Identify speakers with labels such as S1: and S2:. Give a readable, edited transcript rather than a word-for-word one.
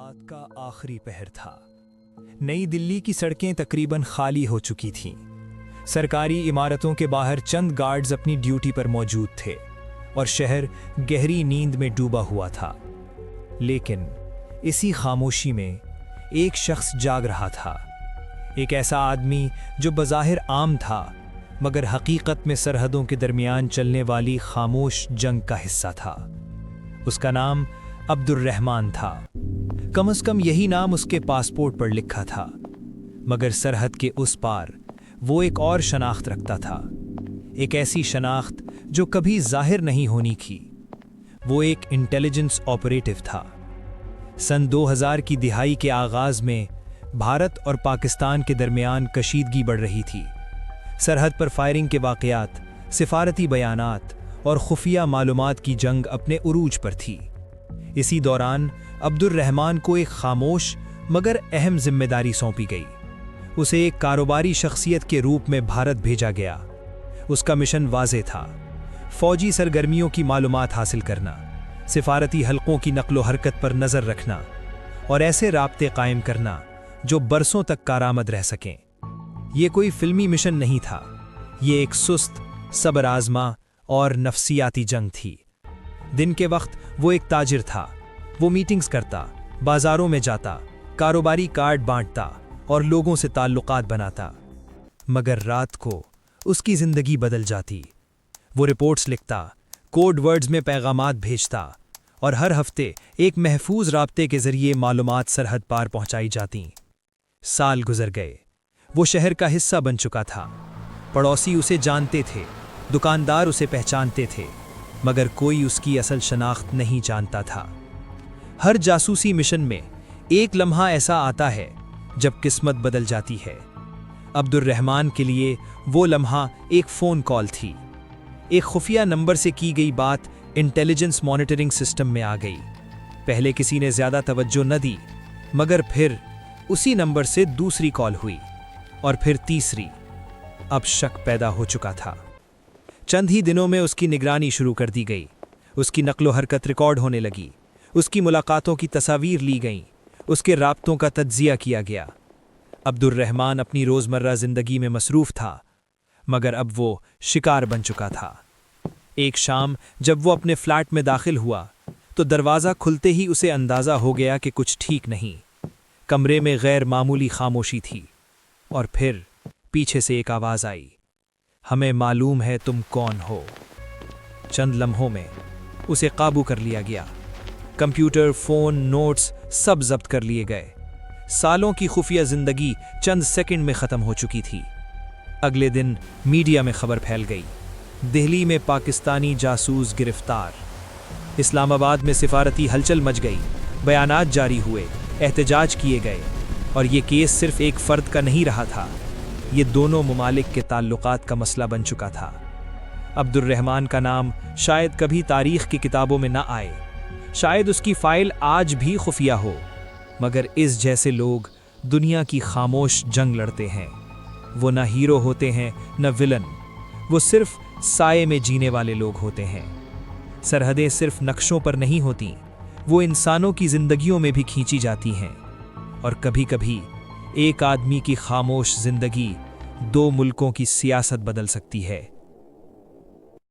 S1: रात का आखिरी पहर था। नई दिल्ली की सड़कें तकरीबन खाली हो चुकी थीं। सरकारी इमारतों के बाहर चंद गार्ड्स अपनी ड्यूटी पर मौजूद थे और शहर गहरी नींद में डूबा हुआ था। लेकिन इसी खामोशी में एक शख्स जाग रहा था। एक ऐसा आदमी जो बज़ाहिर आम था मगर हकीकत में सरहदों के दरमियान चलने वाली खामोश जंग का हिस्सा था। उसका नाम अब्दुर्रहमान था। कम से कम यही नाम उसके पासपोर्ट पर लिखा था, मगर सरहद के उस पार वो एक और शनाख्त रखता था, एक ऐसी शनाख्त जो कभी जाहिर नहीं होनी थी। वो एक इंटेलिजेंस ऑपरेटिव था। सन 2000 की दिहाई के आगाज में भारत और पाकिस्तान के दरमियान कशीदगी बढ़ रही थी। सरहद पर फायरिंग के वाक़यात, सिफारती बयानात और खुफिया मालूमात की जंग अपने उरूज पर थी। इसी दौरान अब्दुर्रहमान को एक खामोश मगर अहम जिम्मेदारी सौंपी गई। उसे एक कारोबारी शख्सियत के रूप में भारत भेजा गया। उसका मिशन वाज़ेह था, फौजी सरगर्मियों की मालूमात हासिल करना, सिफारती हलकों की नक्लो हरकत पर नज़र रखना और ऐसे राब्ते कायम करना जो बरसों तक कारामद रह सकें। ये कोई फिल्मी मिशन नहीं था, ये एक सुस्त, सब्र आज़मा और नफसियाती जंग थी। दिन के वक्त वो एक ताजिर था। वो मीटिंग्स करता, बाजारों में जाता, कारोबारी कार्ड बांटता और लोगों से ताल्लुकात बनाता। मगर रात को उसकी ज़िंदगी बदल जाती। वो रिपोर्ट्स लिखता, कोड वर्ड्स में पैगामात भेजता और हर हफ्ते एक महफूज राब्ते के ज़रिए मालूमात सरहद पार पहुंचाई जाती। साल गुजर गए। वो शहर का हिस्सा बन चुका था। पड़ोसी उसे जानते थे, दुकानदार उसे पहचानते थे, मगर कोई उसकी असल शनाख्त नहीं जानता था। हर जासूसी मिशन में एक लम्हा ऐसा आता है जब किस्मत बदल जाती है। अब्दुर्रहमान के लिए वो लम्हा एक फ़ोन कॉल थी। एक खुफिया नंबर से की गई बात इंटेलिजेंस मॉनिटरिंग सिस्टम में आ गई। पहले किसी ने ज़्यादा तवज्जो न दी, मगर उसी नंबर से दूसरी कॉल हुई और फिर तीसरी। अब शक पैदा हो चुका था। चंद ही दिनों में उसकी निगरानी शुरू कर दी गई। उसकी नक्लो हरकत रिकॉर्ड होने लगी। उसकी मुलाकातों की तस्वीर ली गईं। उसके राब्तों का तज्जिया किया गया। अब्दुर्रहमान अपनी रोज़मर्रा ज़िंदगी में मसरूफ़ था, मगर अब वो शिकार बन चुका था। एक शाम जब वो अपने फ्लैट में दाखिल हुआ तो दरवाज़ा खुलते ही उसे अंदाज़ा हो गया कि कुछ ठीक नहीं। कमरे में गैर मामूली खामोशी थी और फिर पीछे से एक आवाज़ आई, हमें मालूम है तुम कौन हो। चंद लम्हों में उसे काबू कर लिया गया। कंप्यूटर, फ़ोन, नोट्स सब जब्त कर लिए गए। सालों की खुफिया ज़िंदगी चंद सेकंड में ख़त्म हो चुकी थी। अगले दिन मीडिया में खबर फैल गई, दिल्ली में पाकिस्तानी जासूस गिरफ्तार। इस्लामाबाद में सिफारती हलचल मच गई, बयानात जारी हुए, एहतजाज किए गए और ये केस सिर्फ एक फ़र्द का नहीं रहा था, ये दोनों मुमालिक के ताल्लुकात का मसला बन चुका था। अब्दुर्रहमान का नाम शायद कभी तारीख़ की किताबों में ना आए, शायद उसकी फ़ाइल आज भी खुफिया हो, मगर इस जैसे लोग दुनिया की खामोश जंग लड़ते हैं। वो ना हीरो होते हैं न विलन, वो सिर्फ साये में जीने वाले लोग होते हैं। सरहदें सिर्फ नक्शों पर नहीं होती, वो इंसानों की ज़िंदगियों में भी खींची जाती हैं। और कभी कभी एक आदमी की खामोश ज़िंदगी दो मुल्कों की सियासत बदल सकती है।